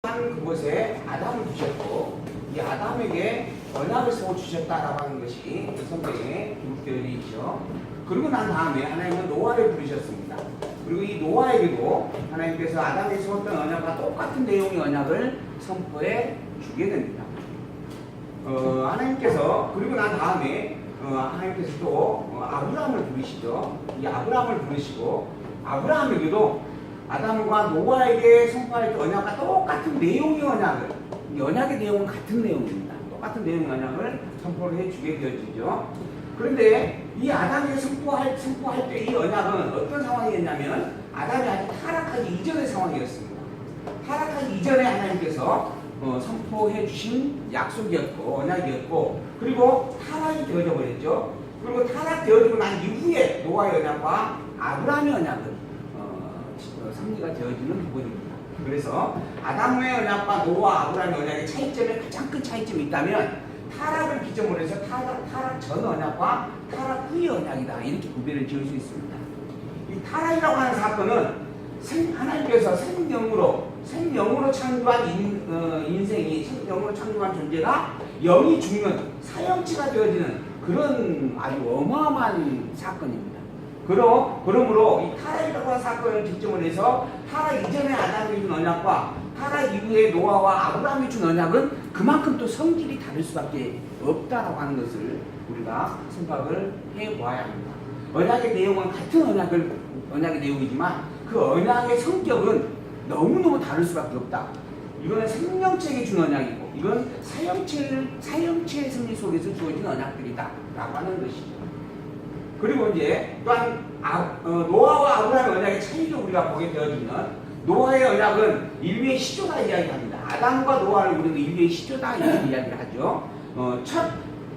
한 그곳에 아담을 두셨고 이 아담에게 언약을 세워 주셨다라고 하는 것이 성경에 기록되어 있죠. 그리고 난 다음에 하나님은 노아를 부르셨습니다. 그리고 이 노아에게도 하나님께서 아담에게 세웠던 언약과 똑같은 내용의 언약을 선포해 주게 됩니다. 하나님께서 그리고 난 다음에 하나님께서 또 아브라함을 부르시죠. 이 아브라함을 부르시고 아브라함에게도 아담과 노아에게 선포할 언약과 똑같은 내용의 언약을, 이 언약의 내용은 같은 내용입니다. 똑같은 내용의 언약을 선포를 해주게 되어지죠. 그런데 이 아담에게 선포할 때 이 언약은 어떤 상황이었냐면 아담이 아직 타락하기 이전의 상황이었습니다. 타락하기 이전에 하나님께서 선포해 주신 약속이었고 언약이었고, 그리고 타락이 되어져 버렸죠. 그리고 타락되어지고 난 이후에 노아의 언약과 아브라함의 언약은 상리가 되어지는 부분입니다. 그래서 아담의 언약과 노아, 아브라함의 언약의 차이점에 가장 큰 차이점이 있다면 타락을 기점으로 해서 타락 전 언약과 타락 후의 언약이다, 이렇게 구별을 지을 수 있습니다. 이 타락이라고 하는 사건은 하나님께서 생명으로 창조한 인생이, 생명으로 창조한 존재가 영이 죽는 사형체가 되어지는 그런 아주 어마어마한 사건입니다. 그러므로 이 타락이라고 하는 사건을 기점으로 해서 타락 이전에 아담이 준 언약과 타락 이후에 노아와 아브라함이 준 언약은 그만큼 또 성질이 다를 수밖에 없다라고 하는 것을 우리가 생각을 해보아야 합니다. 언약의 내용은 같은 언약의 내용이지만 그 언약의 성격은 너무너무 다를 수밖에 없다. 이거는 생명체에게 준 언약이고 이건 사형체의 승리 속에서 주어진 언약들이다 라고 하는 것이죠. 그리고 이제 또한 노아와 아브라함의 언약의 차이를 우리가 보게 되어지면 노아의 언약은 인류의 시조다 이야기합니다. 아담과 노아를 우리는 인류의 시조다 이렇게 이야기를 하죠. 첫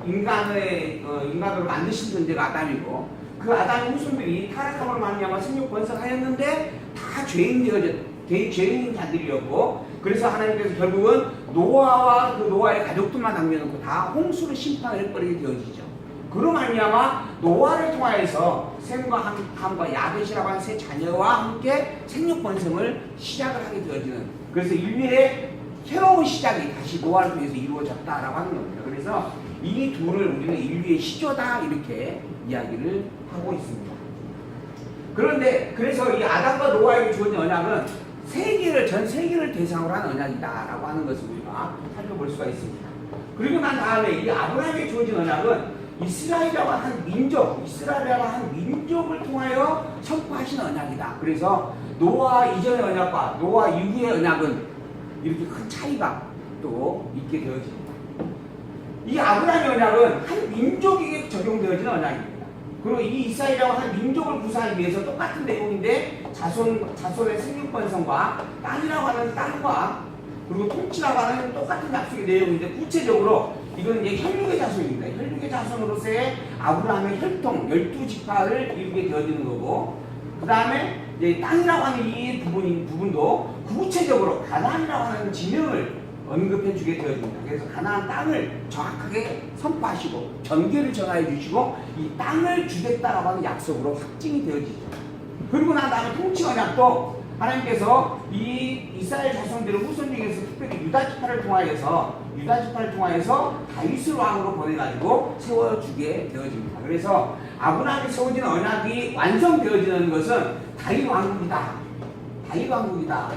인간으로 만드신 존재가 아담이고 그 아담의 후손들이 타락함으로 말미암아 생육 번성하였는데 다 죄인인 자들이었고, 그래서 하나님께서 결국은 노아와 그 노아의 가족들만 남겨놓고 다 홍수로 심판을 해버리게 되어지죠. 그로 말미암아 노아를 통하여서 셈과 함과 야벳이라고 하는 세 자녀와 함께 생육 번성을 시작을 하게 되어지는, 그래서 인류의 새로운 시작이 다시 노아를 통해서 이루어졌다라고 하는 겁니다. 그래서 이 둘을 우리는 인류의 시조다 이렇게 이야기를 하고 있습니다. 그런데 그래서 이 아담과 노아에게 주어진 언약은 전 세계를 대상으로 한 언약이다라고 하는 것을 우리가 살펴볼 수가 있습니다. 그리고 난 다음에 이 아브라함에게 주어진 언약은 이스라엘이라고 한 민족을 통하여 선포하신 언약이다. 그래서 노아 이전의 언약과 노아 이후의 언약은 이렇게 큰 차이가 또 있게 되어집니다. 이 아브라함의 언약은 한 민족에게 적용되어지는 언약입니다. 그리고 이 이스라엘이라고 한 민족을 구사하기 위해서 똑같은 내용인데 자손의 생육 번성과 땅이라고 하는 땅과 그리고 통치라고 하는 똑같은 약속의 내용인데, 구체적으로 이건 이제 혈육의 자손입니다. 혈육의 자손으로서의 아브라함의 혈통 12지파를 이루게 되어지는 거고, 그 다음에 이제 땅이라고 하는 이 부분도 구체적으로 가나안이라고 하는 지명을 언급해 주게 되어집니다. 그래서 가나안 땅을 정확하게 선포하시고 전개를 전하여 주시고 이 땅을 주겠다라고 하는 약속으로 확증이 되어지죠. 그리고 난 다음에 통치 언약도 하나님께서 이 이스라엘 자손들의 후손 중에서 특별히 유다 지파를 통하여서 다윗을 왕으로 보내가지고 세워주게 되어집니다. 그래서 아브라함이 세워진 언약이 완성되어지는 것은 다윗 왕국이다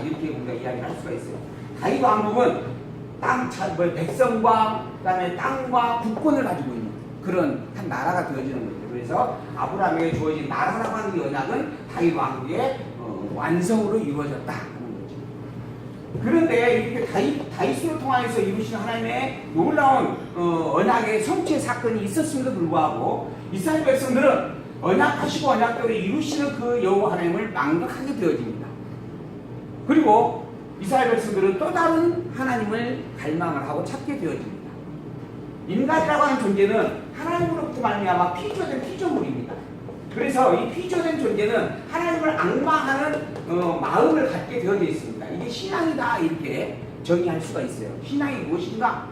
이렇게 우리가 이야기를 할 수가 있어요. 다윗 왕국은 백성과 그다음에 땅과 국권을 가지고 있는 그런 한 나라가 되어지는 거죠. 그래서 아브라함에게 주어진 나라라고 하는 이 언약은 다윗 왕국의 완성으로 이루어졌다 하는 거죠. 그런데 이렇게 다윗으로 통하여서 이루신 하나님의 놀라운 언약의 성취의 사건이 있었음에도 불구하고 이스라엘 백성들은 언약하시고 언약대로 이루시는 그 여호와 하나님을 망각하게 되어집니다. 그리고 이스라엘 백성들은 또 다른 하나님을 갈망을 하고 찾게 되어집니다. 인간이라고 하는 존재는 하나님으로부터 말미암아 피조된 피조물입니다. 그래서 이 피조된 존재는 하나님을 악망하는 마음을 갖게 되어져 있습니다. 이게 신앙이다 이렇게 정의할 수가 있어요. 신앙이 무엇인가?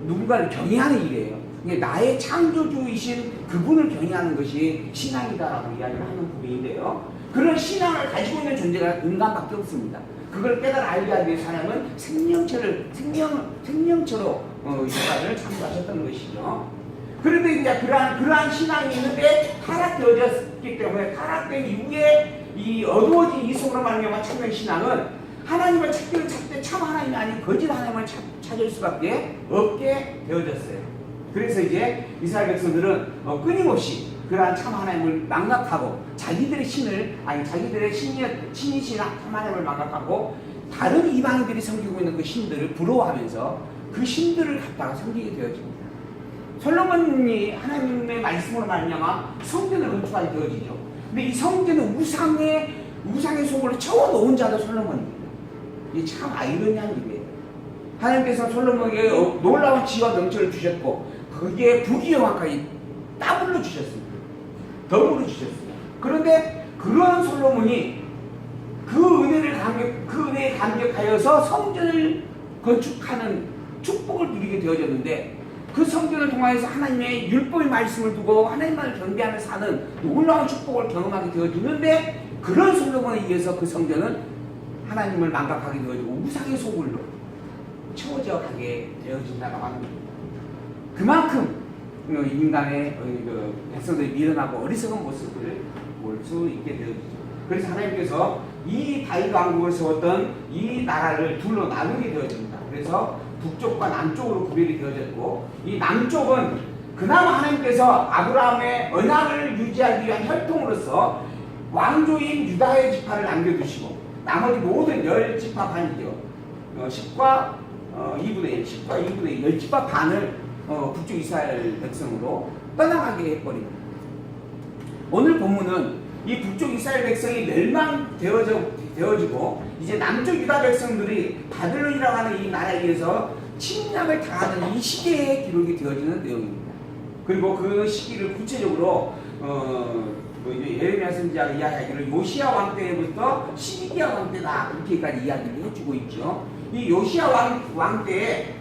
누군가를 경외하는 일이에요. 나의 창조주이신 그분을 경외하는 것이 신앙이다라고 이야기를 하는 부분인데요. 그런 신앙을 가지고 있는 존재가 인간밖에 없습니다. 그걸 깨달아 알게 하기 위해서 하나님은 생명처로 역할을 참고하셨던 것이죠. 그런데 이제 그러한 신앙이 있는데 타락되어졌기 때문에 타락된 이후에 이 어두워진 이성으로 말미암아 찾는 신앙은 하나님을 찾기를 찾되 참 하나님이 아닌 거짓 하나님을 찾을 수밖에 없게 되어졌어요. 그래서 이제 이스라엘 백성들은 끊임없이 그러한 참 하나님을 망각하고 자기들의 신이신 참 하나님을 망각하고 다른 이방인들이 섬기고 있는 그 신들을 부러워하면서 그 신들을 갖다가 섬기게 되어집니다. 솔로몬이 하나님의 말씀으로 말미암아 성전을 건축하게 되어지죠. 근데 이 성전은 우상의 속으로 채워놓은 자도 솔로몬입니다. 이게 참 아이러니한 일이에요. 하나님께서 솔로몬에게 놀라운 지혜와 명철을 주셨고 거기에 부귀영화까지 더블로 주셨습니다. 그런데 그런 솔로몬이 그 은혜에 감격하여서 성전을 건축하는 축복을 누리게 되어졌는데 그 성전을 통하여서 하나님의 율법의 말씀을 두고 하나님만을 경배하며 사는 놀라운 축복을 경험하게 되어지는데 그런 솔로몬에 의해서 그 성전은 하나님을 망각하게 되어지고 우상의 소굴로 채워져 가게 되어진다고 합니다. 그만큼 인간의 백성들이 미련하고 어리석은 모습을 볼 수 있게 되어지죠. 그래서 하나님께서 이 다윗 왕국을 세웠던 이 나라를 둘로 나누게 되어집니다. 그래서 북쪽과 남쪽으로 구별이 되어졌고 이 남쪽은 그나마 하나님께서 아브라함의 언약을 유지하기 위한 혈통으로서 왕조인 유다의 지파를 남겨두시고 나머지 모든 10지파 반이죠. 10과 2분의 1, 10과 2분의 1, 10지파 반을 북쪽 이스라엘 백성으로 떠나가게 해버립니다. 오늘 본문은 이 북쪽 이스라엘 백성이 멸망되어지고 이제 남쪽 유다 백성들이 바벨론이라고 하는 이 나라에 의해서 침략을 당하는 이 시기에 기록이 되어지는 내용입니다. 그리고 그 시기를 구체적으로 예레미야 선지자가 이야기하기를 요시야 왕 때부터 시기야 왕 때다 이렇게까지 이야기를 해주고 있죠. 이 요시야 왕 때에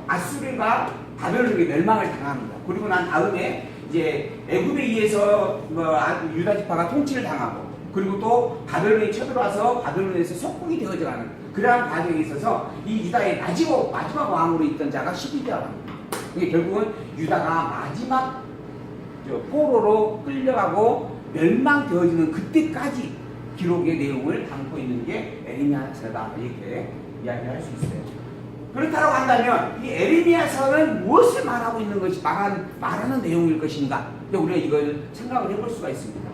아수르가 바벨론에게 멸망을 당합니다. 그리고 난 다음에 이제 애굽에 의해서 유다 지파가 통치를 당하고 그리고 또 바벨론이 쳐들어와서 바벨론에서 속국이 되어져가는 그러한 과정에 있어서 이 유다의 마지막 왕으로 있던 자가 시기야라고 합니다. 이게 결국은 유다가 마지막 포로로 끌려가고 멸망되어지는 그때까지 기록의 내용을 담고 있는 게 에레미야서다 이렇게 이야기할 수 있어요. 그렇다고 한다면 이 에레미야서는 무엇을 말하고 있는 것이 말하는 내용일 것인가? 우리가 이걸 생각을 해볼 수가 있습니다.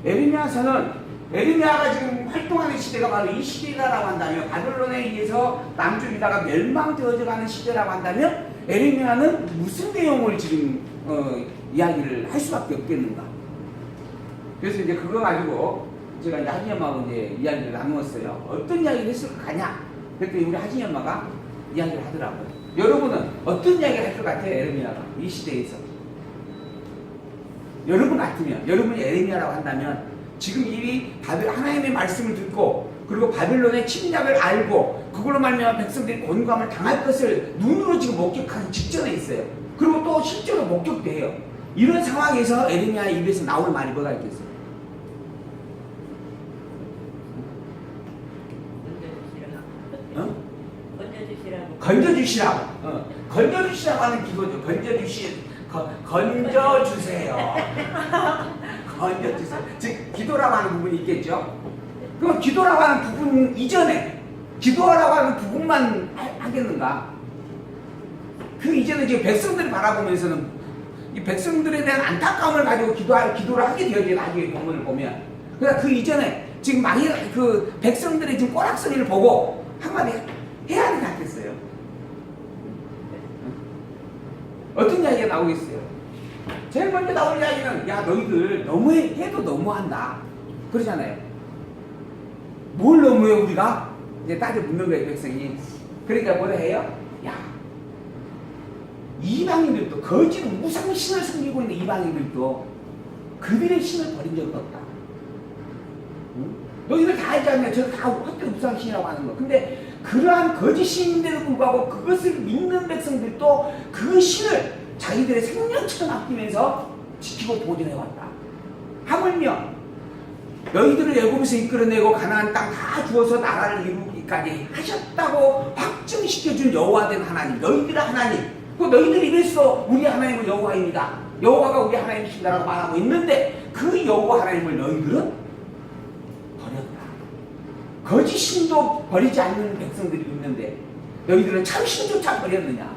에레미야가 지금 활동하는 시대가 바로 이 시대라고 한다면 바벨론에 의해서 남쪽 유다가 멸망되어져가는 시대라고 한다면 에레미야는 무슨 내용을 지금 이야기를 할 수밖에 없겠는가? 그래서 이제 그거 가지고 제가 이제 하진이 엄마하고 이제 이야기를 나누었어요. 어떤 이야기를 했을 것 같냐? 그랬더니 우리 하진이 엄마가 이야기를 하더라고요. 여러분은 어떤 이야기를 할 것 같아요? 에레미야가 이 시대에서 여러분 같으면 여러분이 에레미야라고 한다면 지금 이 하나님의 말씀을 듣고 그리고 바벨론의 침략을 알고 그걸로 말미암아 백성들이 곤감을 당할 것을 눈으로 지금 목격하기 직전에 있어요. 그리고 또 실제로 목격도 해요. 이런 상황에서 에레미야 입에서 나올 말이 뭐가 있겠어요? 건져주시라고. 건져주시라고 하는 기도죠. 건져주세요. 건져주세요. 즉 기도라고 하는 부분이 있겠죠. 그럼 기도라고 하는 부분 이전에 기도하라고 하는 부분만 하겠는가? 그 이전에 지금 백성들을 바라보면서는 이 백성들에 대한 안타까움을 가지고 기도를 하게 되어져요. 나중에 본문을 보면. 그러니까 그 이전에 지금 그 백성들의 지금 꼬락서리를 보고 한마디 해야 하는 것 같겠어요. 어떤 이야기가 나오겠어요? 제일 먼저 나올 이야기는 야 너희들 해도 너무한다 그러잖아요. 뭘 너무해 우리가? 이제 따져 묻는 거예요 백성이. 그러니까 뭐라 해요? 야 이방인들도 거짓 우상 신을 섬기고 있는 이방인들도 그들의 신을 버린 적은 없다. 응? 너희들 다 알지 않냐? 저 다 헛된 우상 신이라고 하는 거. 근데 그러한 거짓 신인데도 불구하고 그것을 믿는 백성들도 그 신을 자기들의 생명처럼 아끼면서 지키고 보존해왔다. 하물며 너희들을 애굽에서 이끌어내고 가나안 땅 다 주어서 나라를 이루기까지 하셨다고 확증시켜준 여호와 된 하나님, 너희들의 하나님. 그 너희들이 이랬어. 우리 하나님은 여호와입니다. 여호와가 우리 하나님이신다라고 말하고 있는데 그 여호와 하나님을 너희들은 버렸다. 거짓 신도 버리지 않는 백성들이 있는데 너희들은 참 신조차 버렸느냐?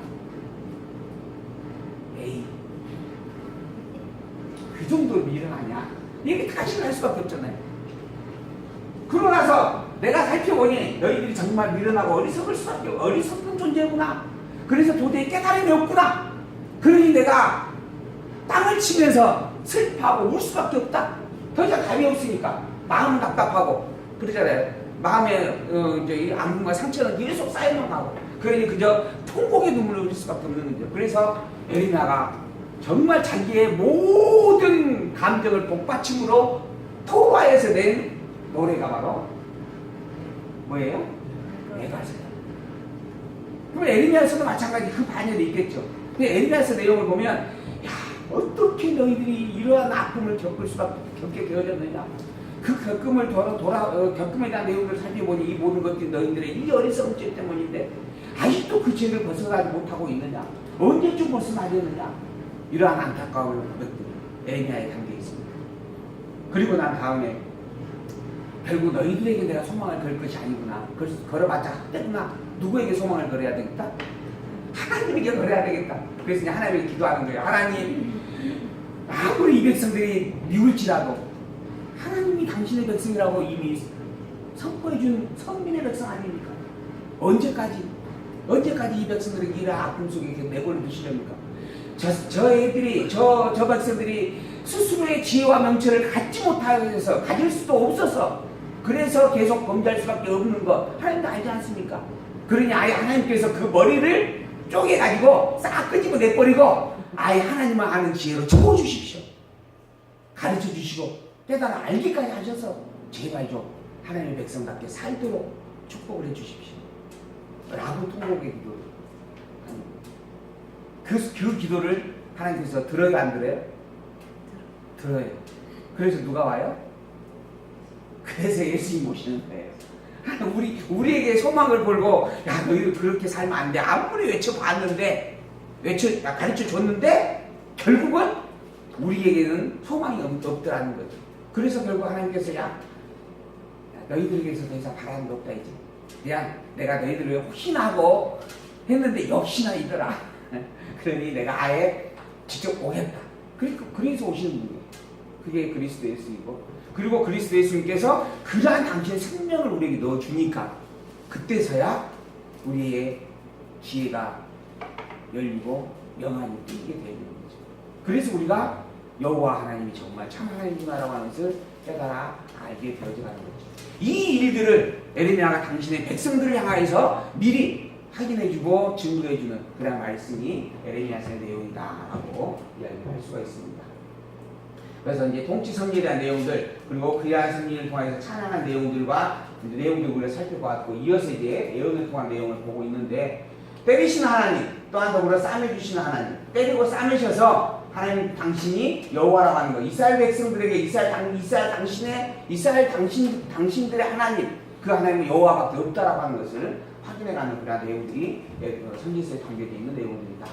에이, 그 정도로 미련하냐? 이게 다시는 할 수밖에 없잖아요. 그러고 나서 내가 살펴보니 너희들이 정말 미련하고 어리석은 존재구나. 그래서 도저히 깨달음이 없구나. 그러니 내가 땅을 치면서 슬퍼하고 울 수밖에 없다. 더 이상 답이 없으니까 마음은 답답하고 그러잖아요. 마음에 이제 아픔과 상처는 계속 쌓여만 가고 그러니 그저 통곡의 눈물을 흘릴 수밖에 없는 거죠. 그래서 에리나가 정말 자기의 모든 감정을 복받침으로 토라에서 낸 노래가 바로 뭐예요? 메가세요. 그럼 에리미야서도 마찬가지 그 반열이 있겠죠. 근데 에리미야서 내용을 보면 야, 어떻게 너희들이 이러한 아픔을 겪게 되어졌느냐? 그 겪음을 겪음에 대한 내용을 살펴보니 이 모든 것들이 너희들의 이 어리석은 죄 때문인데 아직도 그 죄를 벗어나지 못하고 있느냐? 언제쯤 벗어나려느냐? 이러한 안타까운 것들이 에리미야에 담겨 있습니다. 그리고 난 다음에 결국 너희들에게 내가 소망을 걸 것이 아니구나. 그래서 걸어봤자 헛되구나. 누구에게 소망을 걸어야 되겠다? 하나님에게 걸어야 되겠다. 그래서 이제 하나님에게 기도하는 거예요. 하나님, 아무리 이 백성들이 미울지라도 하나님이 당신의 백성이라고 이미 선포해준 선민의 백성 아닙니까? 언제까지 이 백성들에게 이런 아픔 속에 내버려 두시렵니까? 저 백성들이 스스로의 지혜와 명철을 갖지 못하여서 가질 수도 없어서 그래서 계속 범죄할 수밖에 없는 거 하나님도 알지 않습니까? 그러니 아예 하나님께서 그 머리를 쪼개가지고 싹 끄집어 내버리고 아예 하나님을 아는 지혜로 채워주십시오. 가르쳐 주시고 깨달아 알기까지 하셔서 제발 좀 하나님의 백성답게 살도록 축복을 해주십시오. 라고 통곡의 기도를 그 기도를 하나님께서 들어요 안 들어요? 들어요. 그래서 누가 와요? 그래서 예수님 오시는 거예요. 우리에게 소망을 걸고 야 너희들 그렇게 살면 안 돼. 아무리 외쳐봤는데 가르쳐줬는데 결국은 우리에게는 소망이 없더라는 거죠. 그래서 결국 하나님께서 야 너희들에게서 더 이상 바라는 게 없다 이제. 그냥 내가 너희들을 혹시나 하고 했는데 역시나 이더라. 그러니 내가 아예 직접 오겠다. 그래서 오시는 분이에요. 그게 그리스도 예수이고 그리고 그리스도 예수님께서 그러한 당신의 생명을 우리에게 넣어주니까 그때서야 우리의 지혜가 열리고 영안이 뜨게 되는 거죠. 그래서 우리가 여호와 하나님이 정말 참 하나님이라고 하는 것을 깨달아 알게 되어져가는 거죠. 이 일들을 에레미야가 당신의 백성들을 향하여서 미리 확인해주고 증거해주는 그런 말씀이 에레미야서의 내용이다라고 이야기할 수가 있습니다. 그래서 이제 통치 성리에 대한 내용들 그리고 그러한 성리를 통해서 찬양한 내용들과 내용들 우리가 살펴보았고 이어서 이제 예언을 통한 내용을 보고 있는데 때리시는 하나님 또한 더불어 싸매주시는 하나님 때리고 싸매셔서 하나님 당신이 여호와라고 하는 거 이스라엘 백성들에게 이스라엘 당신들의 하나님 그 하나님은 여호와밖에 없다라고 하는 것을 확인해가는 그런 내용들이 선지서에 담겨져 있는 내용들입니다.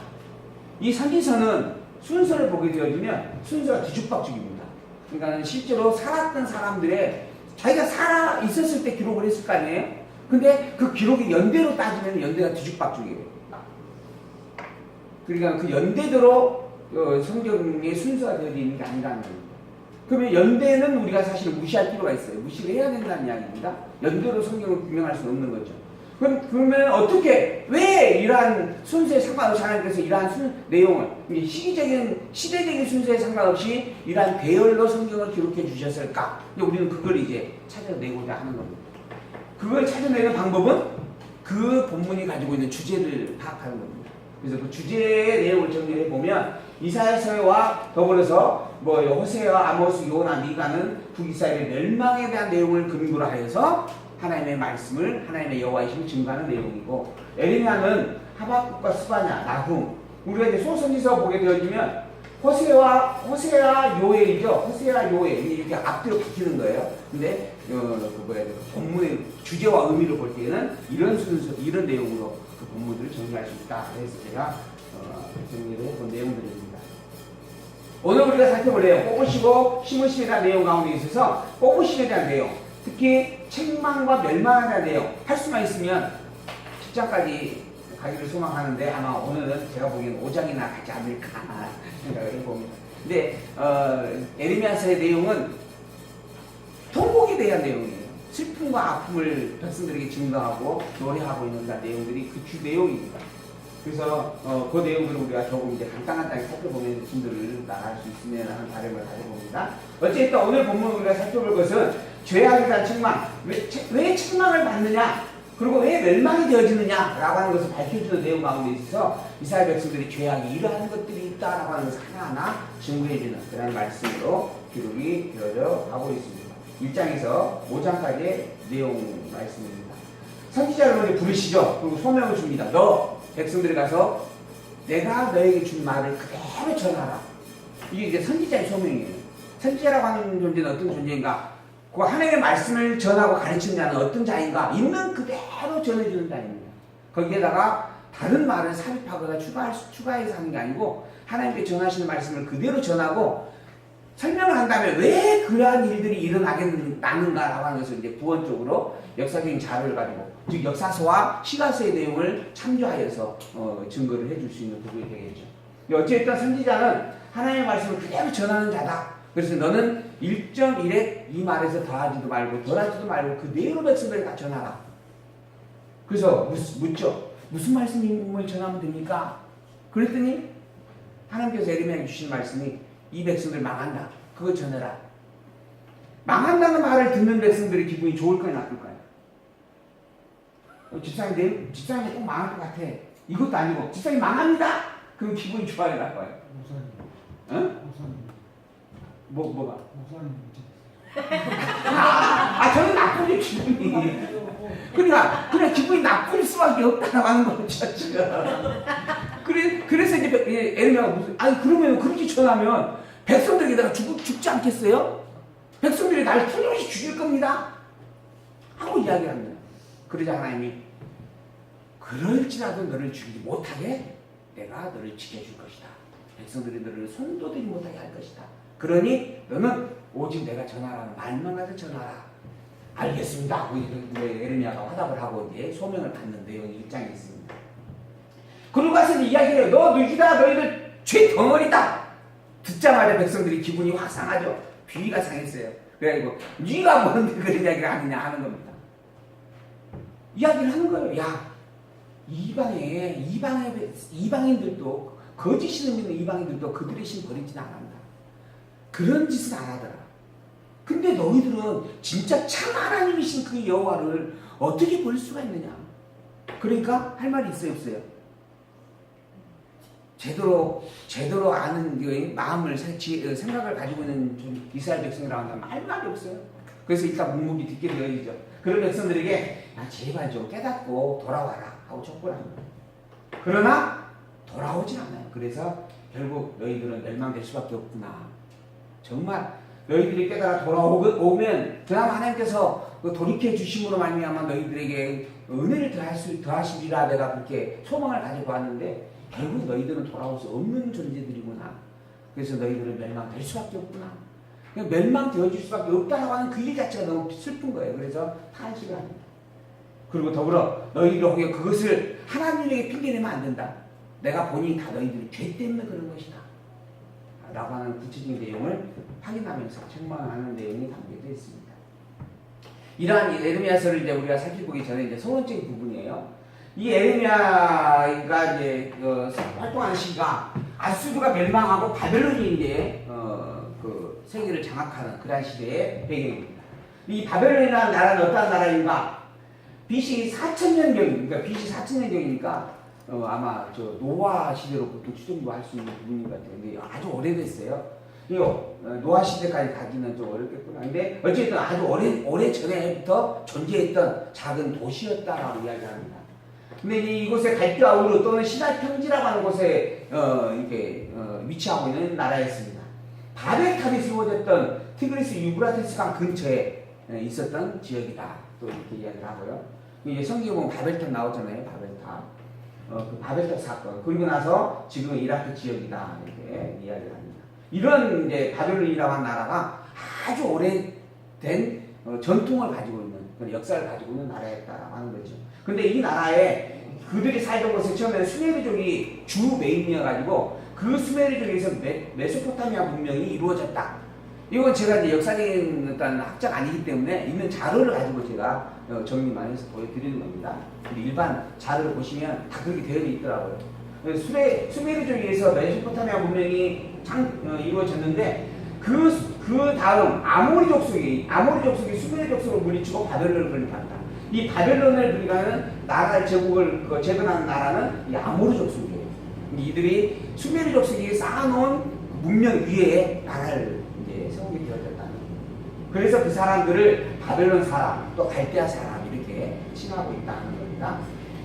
이 선지서는 순서를 보게 되어지면 순서가 뒤죽박죽입니다. 그러니까 실제로 살았던 사람들의 자기가 살아 있었을 때 기록을 했을 거 아니에요? 근데 그 기록이 연대로 따지면 연대가 뒤죽박죽이에요. 그러니까 그 연대대로 성경의 순서가 되어져 있는 게 아니라는 겁니다. 그러면 연대는 우리가 사실 무시할 필요가 있어요. 무시를 해야 된다는 이야기입니다. 연대로 성경을 규명할 수는 없는 거죠. 그러면 어떻게 왜 이러한 순서에 상관없이 하나님께서 이러한 내용을 시대적인 순서에 상관없이 이러한 배열로 성경을 기록해 주셨을까? 우리는 그걸 이제 찾아내고자 하는 겁니다. 그걸 찾아내는 방법은 그 본문이 가지고 있는 주제를 파악하는 겁니다. 그래서 그 주제의 내용을 정리해 보면 이사야서와 더불어서 호세와 아모스, 요나, 미가는 북이스라엘의 멸망에 대한 내용을 근거로 하여서 하나님의 말씀을 하나님의 여호와이심을 증거하는 내용이고 에레미야는 하박국과 스바냐, 나훔 우리가 이제 소선지서 보게 되어지면 호세아 요엘이죠. 호세아 요엘 이렇게 앞뒤로 바뀌는 거예요. 근데 그 본문의 주제와 의미를 볼 때는 이런 순서, 이런 내용으로 그 본문들을 정리할 수 있다. 그래서 제가 정리를 해본 내용들입니다. 오늘 우리가 살펴볼래요. 뽑으시고 심으시라는 내용 가운데 있어서 뽑으시에 대한 내용, 특히 책망과 멸망에 대한 내용 할 수만 있으면 10장까지 가기를 소망하는데 아마 오늘은 제가 보기에는 5장이나 가지 않을까 생각을 해봅니다. 근데 에레미야서의 내용은 통곡에 대한 내용이에요. 슬픔과 아픔을 백성들에게 증거하고 노래하고 있는 내용들이 그 주 내용입니다. 그래서 그 내용들을 우리가 조금 이제 간단하게 살펴보면 진도를 나갈 수 있으면 하는 바람을 가져봅니다. 어쨌든 오늘 본문 우리가 살펴볼 것은 죄악에 대한 책망, 왜 책망을 받느냐, 그리고 왜 멸망이 되어지느냐라고 하는 것을 밝혀주는 내용 가운데 있어서 이스라엘 백성들이 죄악이 이러한 것들이 있다라고 하는 것을 하나하나 증거해주는 그런 말씀으로 기록이 되어져 가고 있습니다. 1장에서 5장까지의 내용 말씀입니다. 선지자를 먼저 부르시죠. 그리고 소명을 줍니다. 너 백성들이 가서 내가 너에게 준 말을 그대로 전하라. 이게 이제 선지자의 소명이에요. 선지자라고 하는 존재는 어떤 존재인가? 그 하나님의 말씀을 전하고 가르치는 자는 어떤 자인가? 있는 그대로 전해주는 자입니다. 거기에다가 다른 말을 삽입하거나 추가해서 하는 게 아니고 하나님께 전하시는 말씀을 그대로 전하고 설명을 한다면 왜 그러한 일들이 일어나는가라고 하는 것을 이제 부원적으로 역사적인 자료를 가지고, 즉 역사서와 시가서의 내용을 참조하여서 증거를 해줄 수 있는 부분이 되겠죠. 어쨌든 선지자는 하나님의 말씀을 그대로 전하는 자다. 그래서 너는 1.1에 이 말에서 더하지도 말고 덜하지도 말고 그대로 백성들에게 다 전하라. 그래서 묻죠. 무슨 말씀을 전하면 됩니까? 그랬더니 하나님께서 에레미야에게 주신 말씀이 이 백성들 망한다. 그거 전해라. 망한다는 말을 듣는 백성들의 기분이 좋을까요, 나쁠까요? 집사님 꼭 망할 것 같아. 이것도 아니고 집사님 망합니다. 그럼 기분이 좋아요, 나빠요? 목사님. 응? 목사님. 뭐가? 목사님. 저는 나쁘죠, 기분이. 그러니까, 그냥 기분이 나쁠 수밖에 없다고 하는 거죠, 지금. 그래서 이제 에레미야가 그러면 그렇게 전하면 백성들에게 내가 죽지 않겠어요? 백성들이 날 틀림없이 죽일 겁니다. 하고 이야기합니다. 그러자 하나님이 그럴지라도 너를 죽이지 못하게 내가 너를 지켜줄 것이다. 백성들이 너를 손도 대지 못하게 할 것이다. 그러니 너는 오직 내가 전하라는 말만 가서 전하라. 알겠습니다. 에레미야가 화답을 하고 이제 소명을 받는 내용이 1장에 있습니다. 그러고 가서 이야기해요. 너 누구다. 너희들 죄 덩어리다. 듣자마자 백성들이 기분이 확 상하죠. 비위가 상했어요. 그래가지고 네가 뭔데 그런 이야기를 하느냐 하는 겁니다. 이야기를 하는 거예요. 야, 이방인들도 거짓 신을 믿는 이방인들도 그들의 신 버리지는 않는다. 그런 짓은 안 하더라. 근데 너희들은 진짜 참 하나님이신 그 여호와를 어떻게 볼 수가 있느냐? 그러니까 할 말이 있어요, 없어요? 제대로 아는 마음을 생각을 가지고 있는 이스라엘 백성이라고 한다면 할 말이 없어요. 그래서 일단 묵묵히 듣게 되어지죠. 그런 백성들에게 제발 좀 깨닫고 돌아와라 하고 촉구를 합니다. 그러나 돌아오진 않아요. 그래서 결국 너희들은 멸망될 수밖에 없구나. 정말 너희들이 깨달아 돌아오면 그나마 하나님께서 돌이켜 주심으로 말미암아 너희들에게 은혜를 더하시리라 내가 그렇게 소망을 가지고 왔는데 결국 너희들은 돌아올 수 없는 존재들이구나. 그래서 너희들은 멸망될 수밖에 없구나. 멸망되어질 수밖에 없다고 하는 그 일 자체가 너무 슬픈 거예요. 그래서 탄식을 합니다. 그리고 더불어 너희들 혹여 그것을 하나님에게 핑계내면 안 된다. 내가 보니 다 너희들이 죄 때문에 그런 것이다. 라고 하는 구체적인 내용을 확인하면서 책망하는 내용이 담겨져 있습니다. 이러한 에레미야서를 이제 우리가 살펴보기 전에 이제 서론적인 부분이에요. 이 에레미야가 이제 활동하는 시기가 아수르가 멸망하고 바벨론이 이제 그 세계를 장악하는 그러한 시대의 배경입니다. 이 바벨론이라는 나라는 어떤 나라인가? BC 4000년경입니다. 그러니까 BC 4000년경이니까 아마 노아 시대로 보통 추정도 할 수 있는 부분인 것 같아요. 근데 아주 오래됐어요. 노아 시대까지 가기는 좀 어렵겠구나. 근데 어쨌든 아주 오래 전에부터 존재했던 작은 도시였다라고 이야기합니다. 근데 이곳에 갈대와 우르 또는 시날 평지라고 하는 곳에 위치하고 있는 나라였습니다. 바벨탑이 세워졌던 티그리스 유브라테스 강 근처에 있었던 지역이다. 또 이렇게 이야기를 하고요. 이제 성경에 보면 바벨탑 나오잖아요. 바벨탑. 그 바벨탑 사건. 그리고 나서 지금 이라크 지역이다. 이렇게 이야기를 합니다. 이런 이제 바벨론이라고 하는 나라가 아주 오래된 전통을 가지고 있는 그런 역사를 가지고 있는 나라였다라고 하는 거죠. 근데 이 나라에 그들이 살던 곳에 처음에는 수메르족이 주 메인이어가지고 그 수메르족에서 메소포타미아 문명이 이루어졌다. 이건 제가 이제 역사적인 어떤 학자가 아니기 때문에 있는 자료를 가지고 제가 정리만 해서 보여드리는 겁니다. 일반 자료를 보시면 다 그렇게 되어 있더라고요. 수메르족에서 메소포타미아 문명이 이루어졌는데 그 다음 아모리 족속이 수메르 족속을 물리치고 바벨론을 건립한다. 이 바벨론을 건립하는 나라를 재건하는 나라는 이 아모리 족속이에요. 이들이 수메르 족속이 쌓아놓은 문명 위에 나라를 이제 세우게 되어졌다는 거예요. 그래서 그 사람들을 바벨론 사람, 또 갈대아 사람 이렇게 칭하고 있다는 겁니다.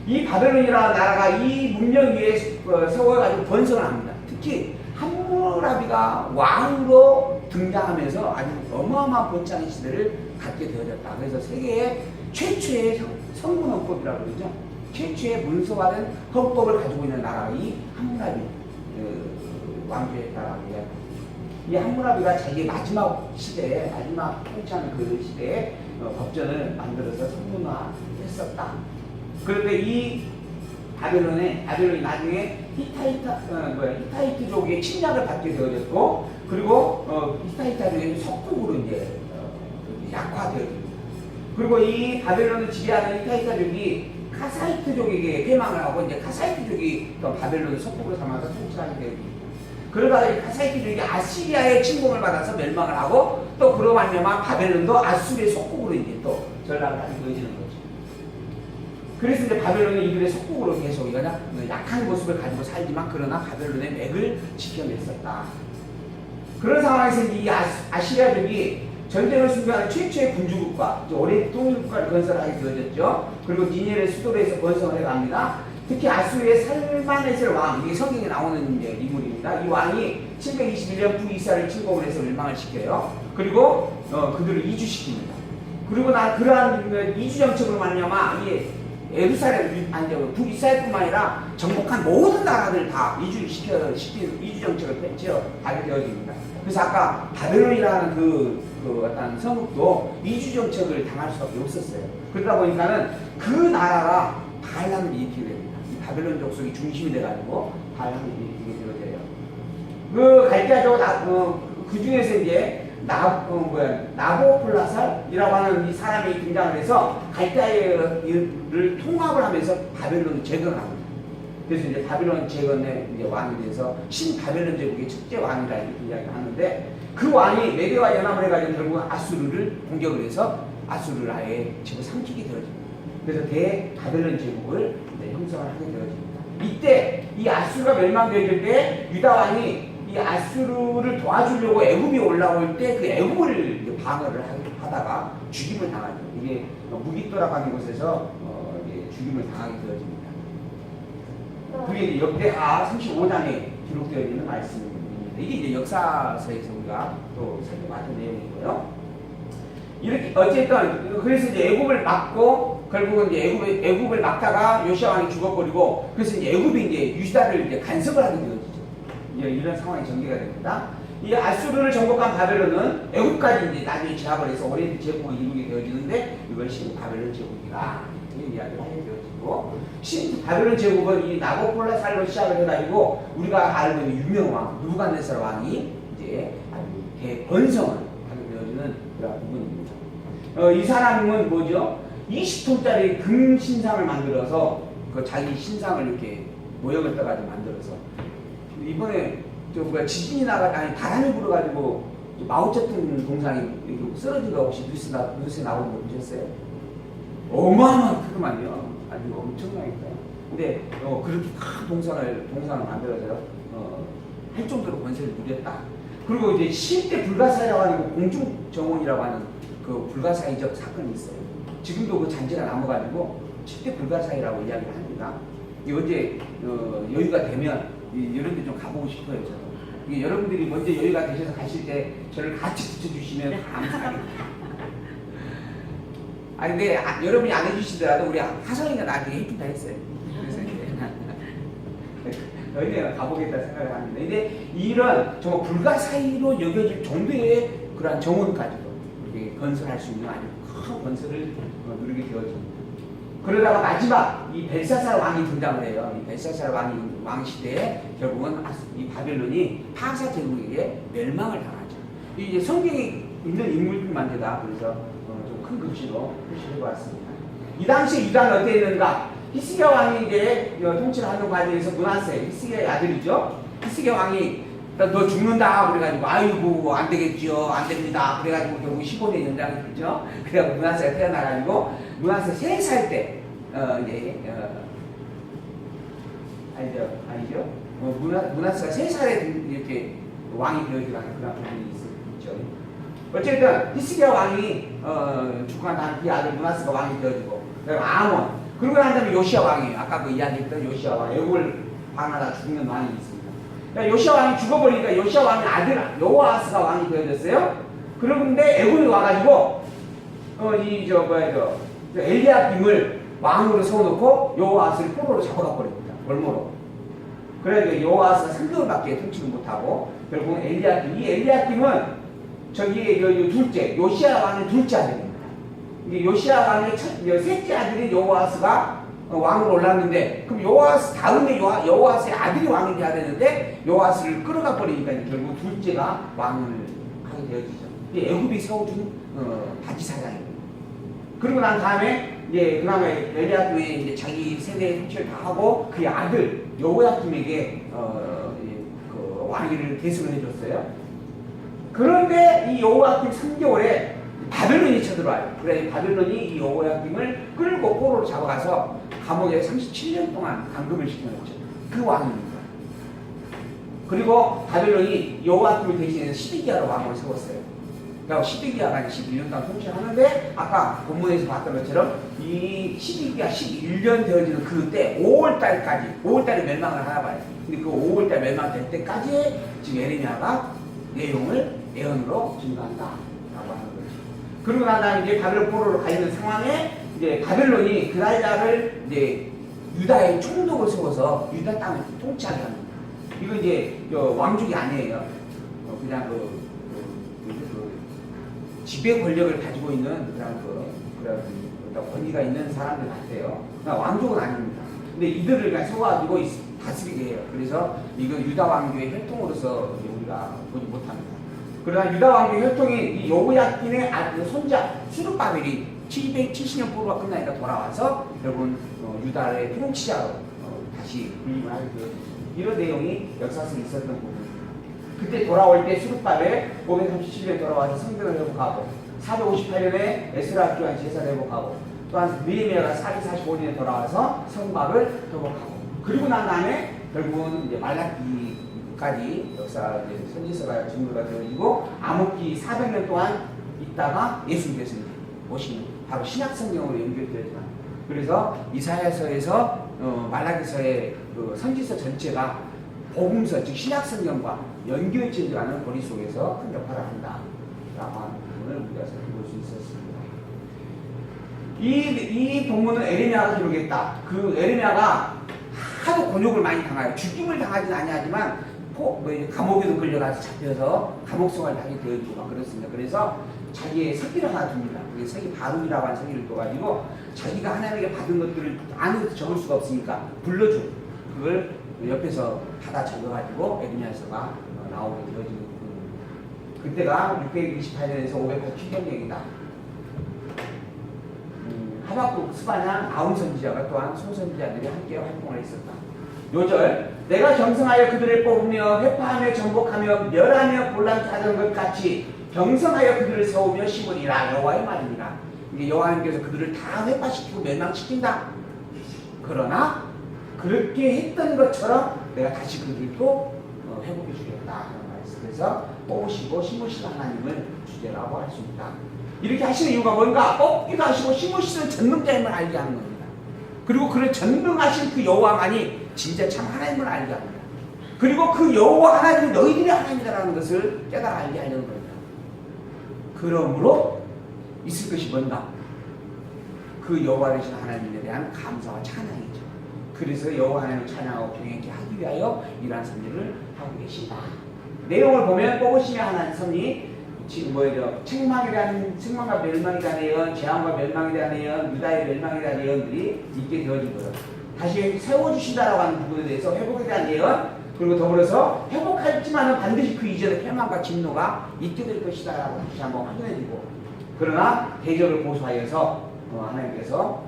이 바벨론이라는 나라가 이 문명 위에 세워가지고 번성을 합니다. 특히 함무라비가 왕으로 등장하면서 아주 어마어마한 번창의 시대를 갖게 되어졌다. 그래서 세계의 최초의 성문헌법이라고 그러죠. 최초의 문서화된 헌법을 가지고 있는 나라가 이 함무라비 왕조였다라고 이야기합니다. 이 함무라비가 자기의 마지막 시대에, 마지막 통치하는 그 시대에 법전을 만들어서 성문화했었다. 그런데 이 바벨론이 나중에 히타이트족의 침략을 받게 되어졌고, 그리고 히타이트족의 속국으로 이제 약화되어집니다. 그리고 이 바벨론을 지배하는 히타이트족이 카사이트족에게 패망을 하고, 이제 카사이트족이 또 바벨론을 속국으로 삼아서 통치하게 되어집니다. 그러다가 이 카사이트족이 아시리아의 침공을 받아서 멸망을 하고, 또 그로 말미암아 바벨론도 아수르의 속국으로 이제 또 전락을 하게 되어지는 거죠. 그래서 이제 바벨론은 이들의 속국으로 계속 약한 모습을 가지고 살지만 그러나 바벨론의 맥을 지켜냈었다. 그런 상황에서 이 아시리아족이 전쟁을 승리하는 최초의 군주국가, 오랜 통일국가를 건설하게 되어졌죠. 그리고 니네를 수도로 해서 건설을 해갑니다. 특히 아수르의 살마네셀 왕, 이게 성경에 나오는 이제 인물입니다. 이 왕이 721년 북이스라엘을 침공을 해서 멸망을 시켜요. 그리고 그들을 이주시킵니다. 그리고 그러한 이주 정책으로 말미암아 예루살렘, 북이스라엘뿐만 아니라 정복한 모든 나라들 다 이주 정책을 펼쳐가게 되어집니다. 그래서 아까 바벨론이라는 그 어떤 성읍도 이주 정책을 당할 수밖에 없었어요. 그러다 보니까는 그 나라가 반란을 일으키게 됩니다. 이 바벨론 족속이 중심이 돼가지고 반란을 일으키게 되어져요. 그 갈대아족 그 중에서 이제 나보폴라살이라고 하는 이 사람이 등장을 해서 갈대아를 통합을 하면서 바벨론을 재건을 합니다. 그래서 이제 바벨론 재건의 이제 왕이 돼서 신바벨론 제국의 첫째 왕이라 이렇게 이야기를 하는데, 그 왕이 메대와 연합을 해가지고 결국 아수르를 공격을 해서 아수르를 아예 집어삼키게 되어집니다. 그래서 대바벨론 제국을 형성을 하게 되어집니다. 이때 이 아수르가 멸망되어질 때 유다 왕이 이 아수르를 도와주려고 애굽이 올라올 때 그 애굽을 방어를 하다가 죽임을 당하죠. 이게 무기또라고 하는 곳에서 죽임을 당하게 되어집니다. 그게 이제 역대하 35장에 기록되어 있는 말씀입니다. 이게 이제 역사서에서 우리가 또 살펴봤던 내용이고요. 이렇게 어쨌든 그래서 이제 애굽을 막고 결국은 이제 애굽을 막다가 요시야 왕이 죽어버리고, 그래서 이제 애굽이 이제 유다를 이제 간섭을 하게 되어지죠. 이런 상황이 전개가 됩니다. 이 아수르를 정복한 바벨론은 애굽까지 이제 나중에 제압을 해서 오랜 제국을 이루게 되어지는데, 이걸 신바벨론 제국이다 이렇게 이야기를 하게 되어지고, 신바벨론 제국은 이 나보폴라살로 시작을 해가지고 우리가 알고 있는 유명 왕 누부갓네살 왕이 이제 대번성을 하게 되어지는 그런 부분입니다. 이 사람은 뭐죠? 20톤짜리 금 신상을 만들어서 자기 신상을 이렇게 모형을 떠가지고 만들어서, 이번에 지진이 나가지고 바람이 불어가지고 마오쩌둥 동상이 쓰러진 거 혹시 뉴스에 나오는 거 보셨어요? 어마어마한 크더만요. 아주 엄청나겠다. 근데 그렇게 큰 동상을 만들어서 할 정도로 권세를 누렸다. 그리고 이제 실제 불가사의라고 하는 공중정원이라고 하는 그 불가사의적 사건이 있어요. 지금도 그 잔재가 남아가지고 절대 불가사의라고 이야기를 합니다. 이 언제 여유가 되면 이런 데 좀 가보고 싶어요. 저도. 이게 여러분들이 먼저 여유가 되셔서 가실 때 저를 같이 붙여주시면 감사하겠습니다. 아 근데 여러분이 안 해주시더라도 우리 하성이가 나한테 해준다 했어요. 그래서 이제 너희네가 가보겠다 생각을 합니다. 근데 이런 정말 불가사의로 여겨질 정도의 그러한 정원까지도 이렇게 건설할 수 있는 아주 큰 건설을 누리게 되어집니다. 그러다가 마지막 이 벨사살 왕이 등장을 해요. 이 벨사살 왕 시대에 결국은 이 바벨론이 파사 제국에게 멸망을 당하죠. 이제 성경에 있는 인물들만 되다 그래서 좀 큰 글씨로 표시를 해보았습니다. 이 당시 유다는 어땠는가? 히스기야 왕이 이제 통치를 하는 과정에서 문하세, 히스기야의 아들이죠. 히스기야 왕이 너 죽는다 그래가지고 아이고 안 되겠죠, 안 됩니다. 그래가지고 결국 15년 연장이 됐죠. 그래가지고 문하세가 태어나가지고 문하세 3살 때 아니죠. 문하세가 3살에 이렇게 왕이 되어지라는 그런 부분이 있죠. 어쨌든 히스기야 왕이 죽고 난 다음에 그 아들 문하세가 왕이 되어지고 그리고 아몬 그러고 난 다음에 요시야 왕이 아까 그 이야기했던 요시야 왕 애국을 방하다 죽는 왕이 있습니다. 그러니까 요시야 왕이 죽어버리니까 요시야 왕의 아들 여호아스가 왕이 되어졌어요. 그런데 애국이 와가지고 엘리야김을 왕으로 세워놓고 여호아스를 포로로 잡아가 버립니다. 골모로. 그래서 여호아스가 3개월밖에 통치를 못하고 결국은 엘리야김, 이 엘리야김은 저기 둘째 요시야 왕의 둘째 아들입니다. 이게 요시야 왕의 셋째 아들인 여호아스가 왕으로 올랐는데 그럼 여호아스 다음에 여호아스의 아들이 왕이 돼야 되는데 여호아스를 끌어가 버리니까 결국 둘째가 왕을 하게 되어지죠. 이게 애굽이 세워준 바지사장입니다. 그리고 난 다음에 그 다음에 엘리야김이 이제 자기 세대의 통치를 다 하고 그의 아들 여호야김에게 그 왕위를 계승을 해줬어요. 그런데 이 여호야김 3개월에 바벨론이 쳐들어와요. 그래 바벨론이 이 여호야김을 끌고 포로로 잡아가서 감옥에 37년 동안 감금을 시켜놓죠. 그 왕입니다. 그리고 바벨론이 여호야김을 대신해서 시드기야로 왕을 세웠어요. 그러니까 시드기야가 11년 동안 통치하는데 아까 본문에서 봤던 것처럼 이 시드기야 11년 되어지는 그때 5월달까지 5월달에 멸망을 하나 봐요. 근데 그 5월달 멸망될 때까지 지금 예레미야가 내용을 예언으로 증거한다 라고 하는 거죠. 그러고 난 다음에 이제 바벨론 포로로 가 있는 상황에 이제 바벨론이 그 나라를 이제 유다의 총독을 세워서 유다 땅을 통치하게 합니다. 이거 이제 왕족이 아니에요. 그냥 지배 권력을 가지고 있는 그런 권위가 있는 사람들 같아요. 왕족은 아닙니다. 근데 이들을 그냥 세워가지고 다스리게 해요. 그래서 이건 유다 왕조의 혈통으로서 우리가 보지 못합니다. 그러나 유다 왕조의 혈통이 이 여호야김의 손자 수르바벨이 770년 포로가 끝나니까 돌아와서 결국은 유다의 통치자로 다시 군림을 하게 되었습니다. 이런 내용이 역사성이 있었던 부분입니다. 그때 돌아올 때 수르바벨 537년에 돌아와서 성전을 회복하고 458년에 에스라 기한 제사를 회복하고 또한 느헤미야가 445년에 돌아와서 성막을 회복하고 그리고 난 다음에 결국은 이제 말라기까지 역사 선지서가 증거가 되어지고 암흑기 400년 동안 있다가 예수님께서 오시는 바로 신약 성경으로 연결되었다. 그래서 이사야서에서 말라기서의 그 선지서 전체가 복음서 즉 신약 성경과 연결되어가는 고리 속에서 큰 역할을 한다라고 하는 부분을 우리가 살펴볼 수 있었습니다. 이 본문은 에레미야가 기록했다. 그 에레미야가 하도 곤욕을 많이 당해요. 죽임을 당하지는 아니하지만 감옥에도 끌려가서 잡혀서 감옥 생활을 하게 되어지고 막 그렇습니다. 그래서 자기의 서기를 하나 둡니다. 그게 서기 바룩이라고 하는 서기를 둬가지고 자기가 하나님에게 받은 것들을 안에서 적을 수가 없으니까 불러줘. 그걸 옆에서 받아 적어가지고 에레미야서가 나오게 되어지는 그때가 628년에서 587년경이다. 하박국, 스바냐, 아움 선지자가 또한 소선지자들이 함께 활동을 했었다. 요절 내가 경성하여 그들을 뽑으며 회파하며 정복하며 멸하며 곤란케 하던 것 같이 경성하여 그들을 세우며 심으리라 여호와의 말이니라. 이게 여호와님께서 그들을 다 회파시키고 멸망시킨다. 그러나 그렇게 했던 것처럼 내가 다시 그들도 회복해 주겠다. 그래서 뽑으시고 심으시는 하나님을 주제라고 할 수 있다. 이렇게 하시는 이유가 뭔가? 뽑기도 하시고 심으시는 전능자임을 알게 하는 겁니다. 그리고 그를 전능하신 그 여호와만이 진짜 참 하나님을 알게 합니다. 그리고 그 여호와 하나님이 너희들이 하나님이라는 것을 깨달아 알게 하려는 겁니다. 그러므로 있을 것이 뭔가? 그 여호와 되신 하나님에 대한 감사와 찬양이죠. 그래서 여호와 하나님을 찬양하고 경외케 하기 위하여 이러한 섭리를 하고 계신다. 내용을 보면 뽑으시며 하나님 섭리, 지금 뭐예요? 책망과 멸망에 대한 예언, 재앙과 멸망에 대한 예언, 유다의 멸망에 대한 예언들이 있게 되어진 거예요. 다시 세워주신다라고 하는 부분에 대해서 회복에 대한 예언, 그리고 더불어서 회복할지만은 반드시 그 이전에 패망과 진노가 있게 될 것이다라고 다시 한번 확인해주고, 그러나 대적을 보수하여서 하나님께서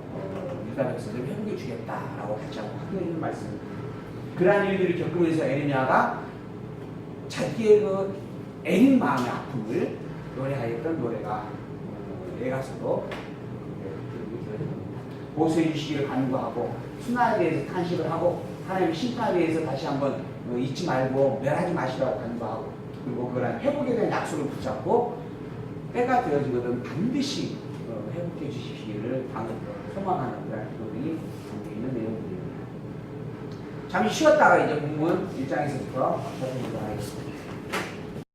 유다 백성을 회복해 주겠다라고 다시 한번 확인해주는 말씀입니다. 그러한 일들을 겪으면서 에르미야가 자기의 그 애린 마음의 아픔을 노래하였던 노래가 애가서로 보수해 주시기를 간구하고, 순화에 대해서 탄식을 하고, 하나님의 심판에 대해서 다시 한번 잊지 말고 멸하지 마시라고 간구하고, 그리고 그런 회복에 대한 약속을 붙잡고 때가 되어지거든 반드시 회복해 주시기를 소망하는 그런 기도들이 담겨 있는 내용들입니다. 잠시 쉬었다가 이제 본문 1장에서부터 살펴보도록 하겠습니다.